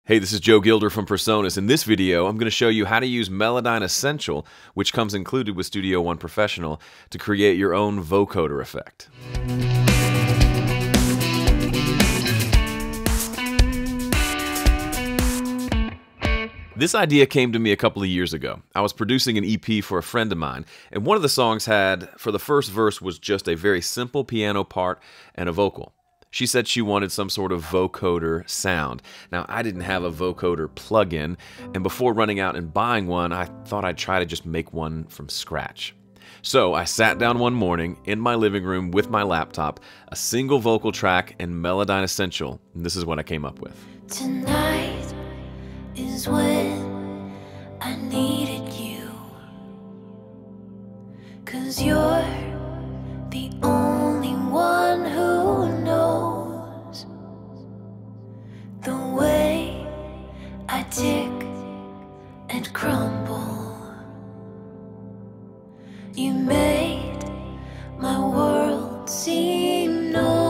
Hey, this is Joe Gilder from PreSonus. In this video, I'm going to show you how to use Melodyne Essential, which comes included with Studio One Professional, to create your own vocoder effect. This idea came to me a couple of years ago. I was producing an EP for a friend of mine, and one of the songs had, for the first verse, was just a very simple piano part and a vocal. She said she wanted some sort of vocoder sound. Now, I didn't have a vocoder plugin, and before running out and buying one, I thought I'd try to just make one from scratch. So I sat down one morning in my living room with my laptop, a single vocal track, and Melodyne Essential, and this is what I came up with. Tonight is when I needed you, 'cause you're the only one who knows the way I tick and crumble. You made my world seem normal.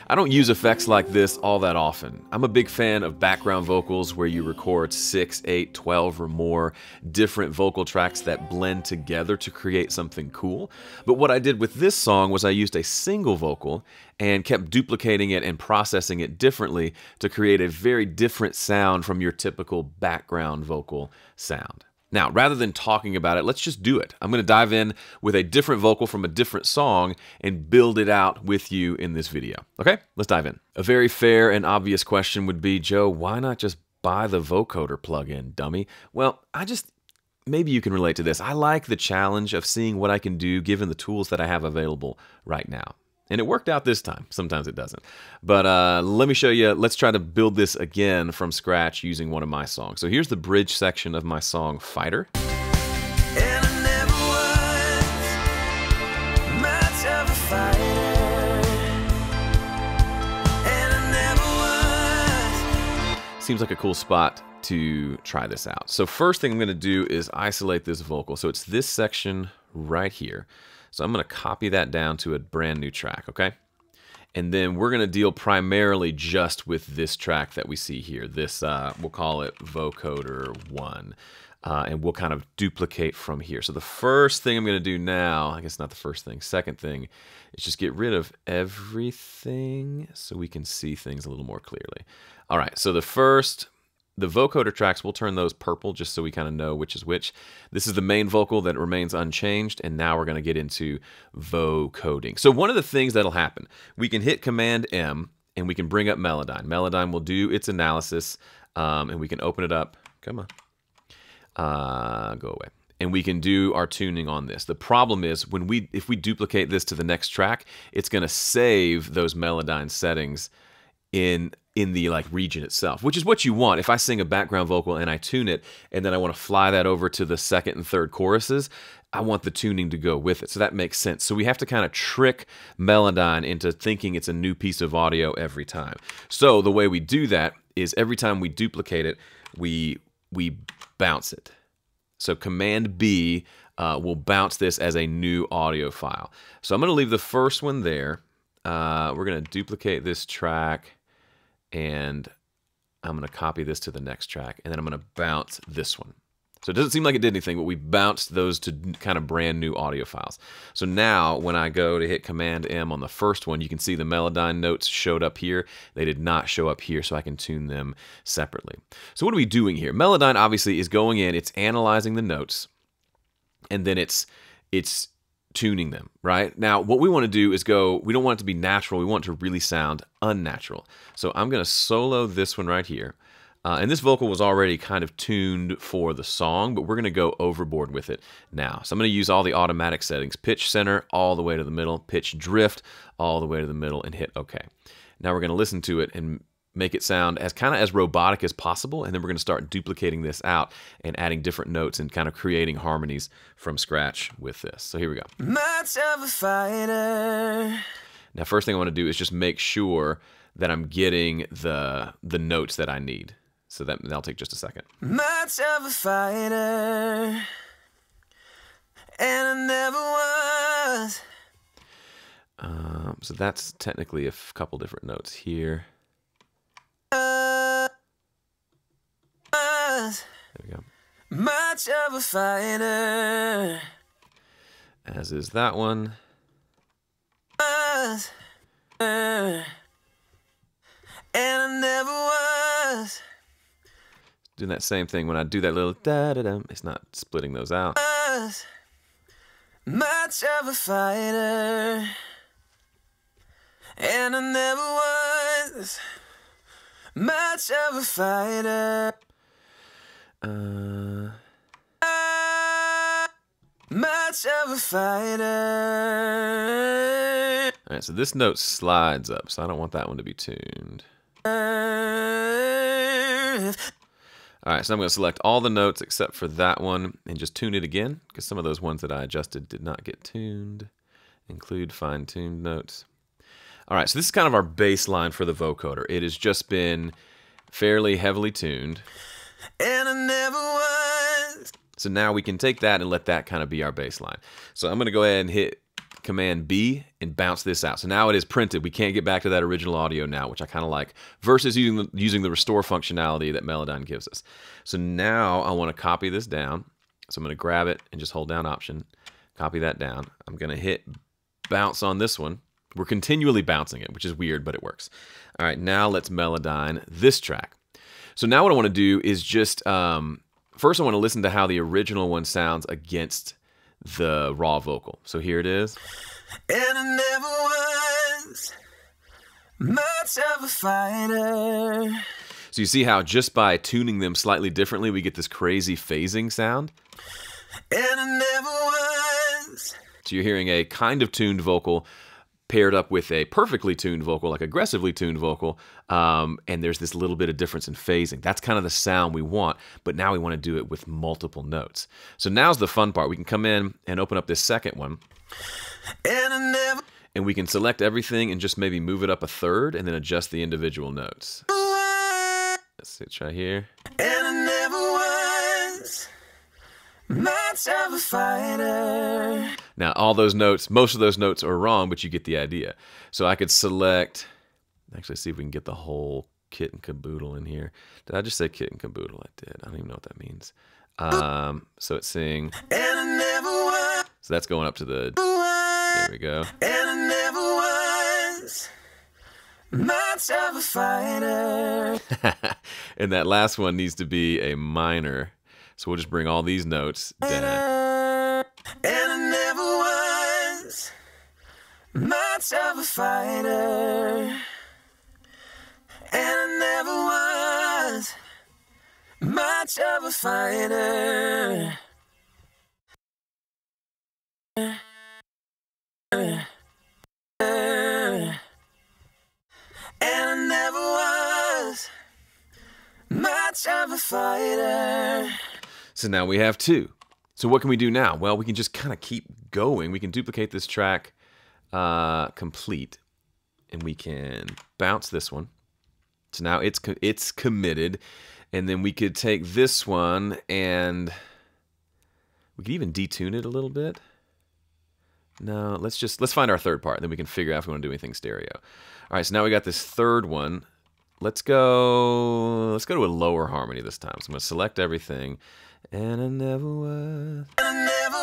I don't use effects like this all that often. I'm a big fan of background vocals where you record 6, 8, 12 or more different vocal tracks that blend together to create something cool. But what I did with this song was I used a single vocal and kept duplicating it and processing it differently to create a very different sound from your typical background vocal sound. Now, rather than talking about it, let's just do it. I'm going to dive in with a different vocal from a different song and build it out with you in this video. Okay, let's dive in. A very fair and obvious question would be, Joe, why not just buy the vocoder plugin, dummy? Well, maybe you can relate to this. I like the challenge of seeing what I can do given the tools that I have available right now. And it worked out this time. Sometimes it doesn't. But let me show you. Let's try to build this again from scratch using one of my songs. So here's the bridge section of my song, Fighter. And I never was much of a fighter. And I never was. Seems like a cool spot to try this out. So first thing I'm going to do is isolate this vocal. So it's this section right here. So I'm going to copy that down to a brand new track, okay? And then we're going to deal primarily just with this track that we see here. This, we'll call it Vocoder 1. And we'll kind of duplicate from here. So the first thing I'm going to do now, I guess not the first thing, second thing, is just get rid of everything so we can see things a little more clearly. All right, so the vocoder tracks, we'll turn those purple just so we kind of know which is which. This is the main vocal that remains unchanged, and now we're going to get into vocoding. So one of the things that'll happen, we can hit Command M, and we can bring up Melodyne. Melodyne will do its analysis, and we can open it up. Come on. Go away. And we can do our tuning on this. The problem is if we duplicate this to the next track, it's going to save those Melodyne settings in the region itself, which is what you want. If I sing a background vocal and I tune it, and then I want to fly that over to the second and third choruses, I want the tuning to go with it. So that makes sense. So we have to kind of trick Melodyne into thinking it's a new piece of audio every time. So the way we do that is every time we duplicate it, we bounce it. So Command B will bounce this as a new audio file. So I'm going to leave the first one there. We're going to duplicate this track, and I'm going to copy this to the next track, and then I'm going to bounce this one. So it doesn't seem like it did anything, but we bounced those to kind of brand new audio files. So now when I go to hit Command M on the first one, you can see the Melodyne notes showed up here. They did not show up here, so I can tune them separately. So what are we doing here? Melodyne obviously is going in, it's analyzing the notes, and then it's tuning them, right? Now, what we want to do is we don't want it to be natural. We want it to really sound unnatural. So I'm going to solo this one right here. And this vocal was already kind of tuned for the song, but we're going to go overboard with it now. So I'm going to use all the automatic settings, pitch center all the way to the middle, pitch drift all the way to the middle, and hit OK. Now we're going to listen to it and make it sound kind of as robotic as possible, and then we're going to start duplicating this out and adding different notes and kind of creating harmonies from scratch with this. So here we go. Much of a fighter. Now, first thing I want to do is just make sure that I'm getting the notes that I need. So that'll take just a second. Much of a fighter, and I never was. So that's technically a couple different notes here. much of a fighter. As is that one. And I never was. Doing that same thing when I do that little da-da-dum. It's not splitting those out. Much of a fighter. And I never was. Much of a fighter. Much of a fighter. All right, so this note slides up, so I don't want that one to be tuned. All right, so I'm going to select all the notes except for that one and just tune it again, because some of those ones that I adjusted did not get tuned. Include fine-tuned notes. All right, so this is kind of our baseline for the vocoder. It has just been fairly heavily tuned. And I never was. So now we can take that and let that kind of be our baseline. So I'm going to go ahead and hit Command B and bounce this out. So now it is printed. We can't get back to that original audio now, which I kind of like, versus using the restore functionality that Melodyne gives us. So now I want to copy this down. So I'm going to grab it and just hold down Option, copy that down. I'm going to hit bounce on this one. We're continually bouncing it, which is weird, but it works. All right, now let's Melodyne this track. So now what I want to do is just, first I want to listen to how the original one sounds against the raw vocal. So here it is. And I never was much of a fighter. So you see how just by tuning them slightly differently, we get this crazy phasing sound? And I never was. So you're hearing a kind of tuned vocal paired up with a perfectly tuned vocal, like aggressively tuned vocal, and there's this little bit of difference in phasing. That's kind of the sound we want, but now we want to do it with multiple notes. So now's the fun part. We can come in and open up this second one, and we can select everything and just maybe move it up a third and then adjust the individual notes. Let's see, try here. And I never was much of a fighter. Now, all those notes, most of those notes are wrong, but you get the idea. So I could select, actually see if we can get the whole kit and caboodle in here. Did I just say kit and caboodle? I did. I don't even know what that means. So it's saying, and I never was. So that's going up to the, there we go. And I never was much of a fighter. And that last one needs to be a minor. So we'll just bring all these notes down. And I never was much of a fighter. And I never was much of a fighter. And I never was much of a fighter. So now we have two. So what can we do now? Well, we can just kind of keep going. We can duplicate this track complete, and we can bounce this one. So now it's committed, and then we could take this one and we could even detune it a little bit. No, let's find our third part, and then we can figure out if we want to do anything stereo. All right, so now we got this third one. Let's go to a lower harmony this time. So I'm going to select everything. And I never was. And I never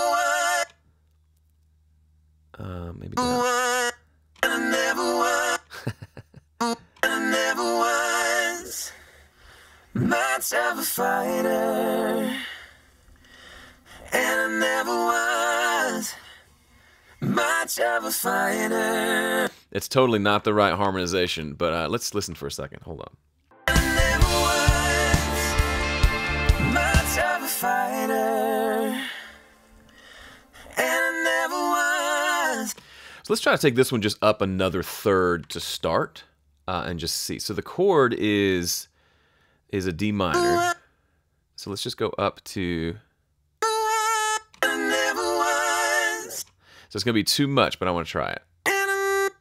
was. Maybe down. And I never was. And I never was much of a fighter. And I never was much of a fighter. It's totally not the right harmonization, but let's listen for a second. Hold on. And I never was much of a fighter. And I never was. So let's try to take this one just up another third to start and just see. So the chord is a D minor. So let's just go up to. So it's going to be too much, but I want to try it.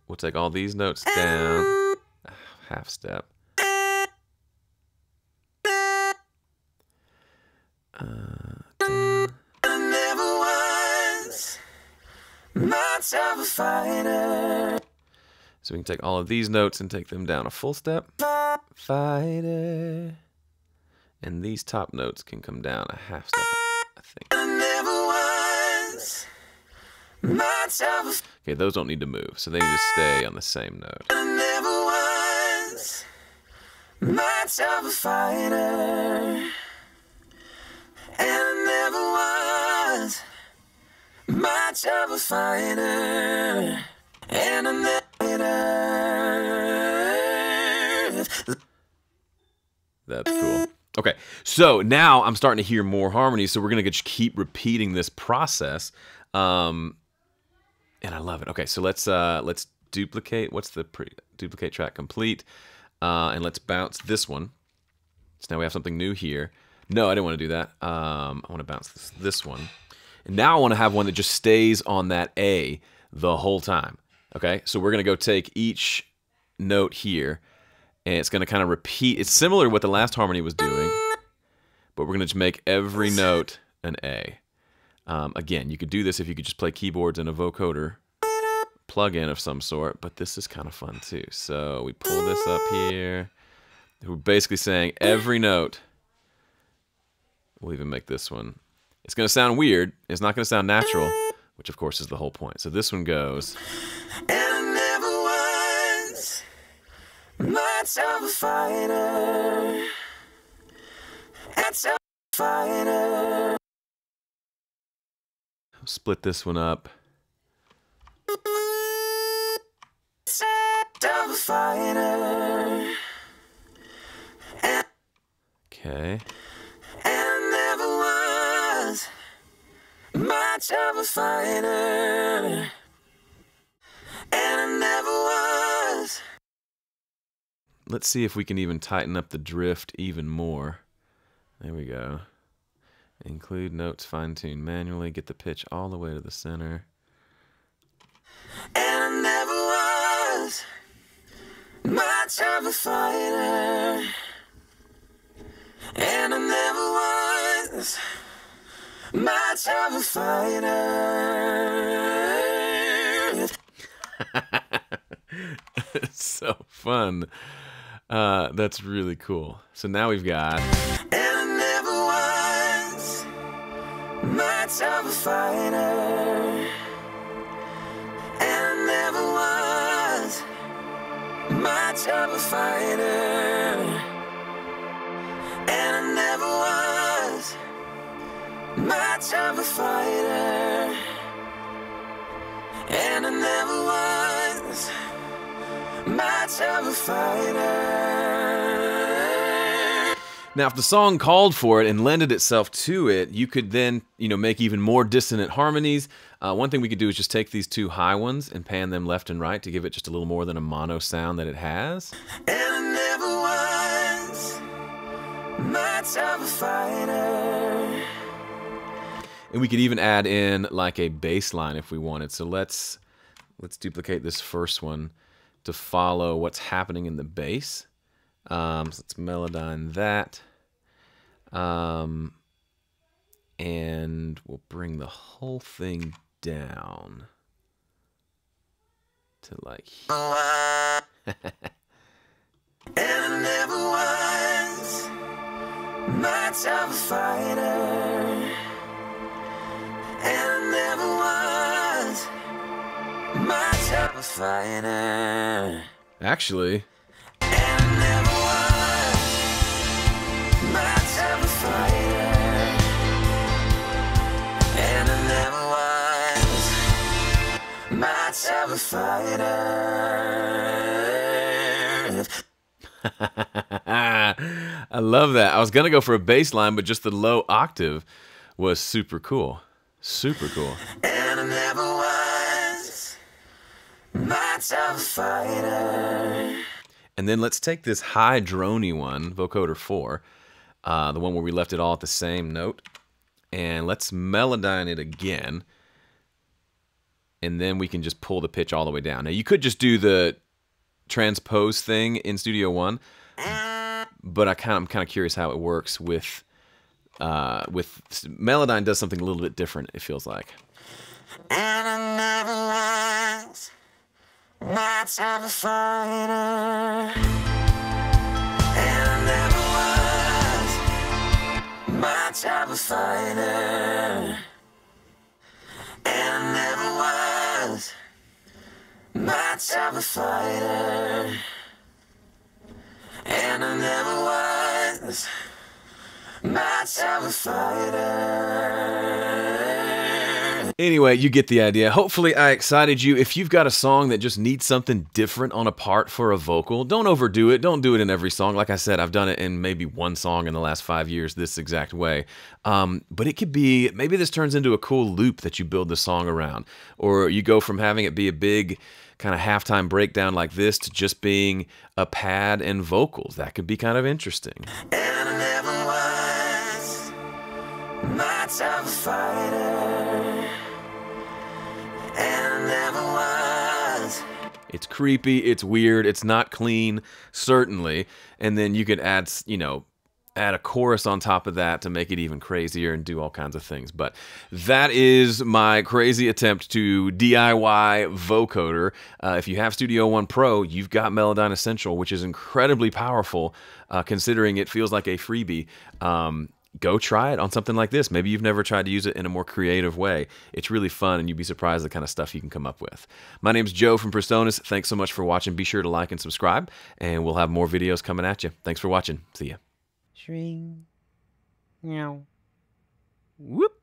We'll take all these notes down. Half step. Much of a fighter. So we can take all of these notes and take them down a full step. Fighter. And these top notes can come down a half step, I think. Okay, those don't need to move, so they need to stay on the same note. Much of a fighter, and I never was much of a fighter, and I never. That's cool. Okay, so now I'm starting to hear more harmonies, so we're gonna just keep repeating this process, and I love it. Okay, so let's duplicate. What's the duplicate track complete? And let's bounce this one. So now we have something new here. No, I didn't want to do that. I want to bounce this one. And now I want to have one that just stays on that A the whole time. Okay, so we're going to go take each note here, and it's going to kind of repeat. It's similar to what the last harmony was doing, but we're going to just make every note an A. Again, you could do this if you could just play keyboards in a vocoder plug-in of some sort, but this is kind of fun too. So we pull this up here. We're basically saying every note. We'll even make this one. It's going to sound weird. It's not going to sound natural, which of course is the whole point. So this one goes. And I never was much of a fighter. That's a fighter. Split this one up. Fighter. Okay. And never was much of a fighter. And I never was. Let's see if we can even tighten up the drift even more. There we go. Include notes fine-tuned manually. Get the pitch all the way to the center. And I never was much of a fighter, and I never was much of a fighter. It's so fun. That's really cool. So now we've got. And I never was much of a fighter, and I never was much of a fighter, and I never was much of a fighter, and I never was much of a fighter. Now, if the song called for it and lended itself to it, you could then, make even more dissonant harmonies. One thing we could do is just take these two high ones and pan them left and right to give it just a little more than a mono sound that it has. And I never was much of a fighter. And we could even add in like a bass line if we wanted. So let's duplicate this first one to follow what's happening in the bass. So let's Melodyne that. And we'll bring the whole thing down to like And I never was much of a fighter, and I never was much of a fighter. Actually, And I never was much of a fighter, and I never was much of a fighter. I love that. I was going to go for a bass line, but just the low octave was super cool. Super cool. And I never was much of a fighter. And then let's take this high droney one, Vocoder 4, the one where we left it all at the same note, and let's Melodyne it again, and then we can just pull the pitch all the way down. Now, you could just do the transpose thing in Studio One, but I'm kind of curious how it works with Melodyne. Does something a little bit different, it feels like. And I never was much of a fighter, and I never was of a fighter, and I never was much of a fighter, and I never was much of a fighter. Anyway, you get the idea. Hopefully I excited you. If you've got a song that just needs something different on a part for a vocal, don't overdo it. Don't do it in every song. Like I said, I've done it in maybe one song in the last 5 years this exact way. But it could be, maybe this turns into a cool loop that you build the song around. Or you go from having it be a big kind of halftime breakdown like this to just being a pad and vocals. That could be kind of interesting. And I never was much of a fighter, and I never was. It's creepy, it's weird, it's not clean, certainly. And then you could add, you know, add a chorus on top of that to make it even crazier and do all kinds of things. But that is my crazy attempt to DIY vocoder. If you have Studio One Pro, you've got Melodyne Essential, which is incredibly powerful considering it feels like a freebie. Go try it on something like this. Maybe you've never tried to use it in a more creative way. It's really fun, and you'd be surprised the kind of stuff you can come up with. My name's Joe from PreSonus. Thanks so much for watching. Be sure to like and subscribe, and we'll have more videos coming at you. Thanks for watching. See ya. Shring. Meow. Whoop.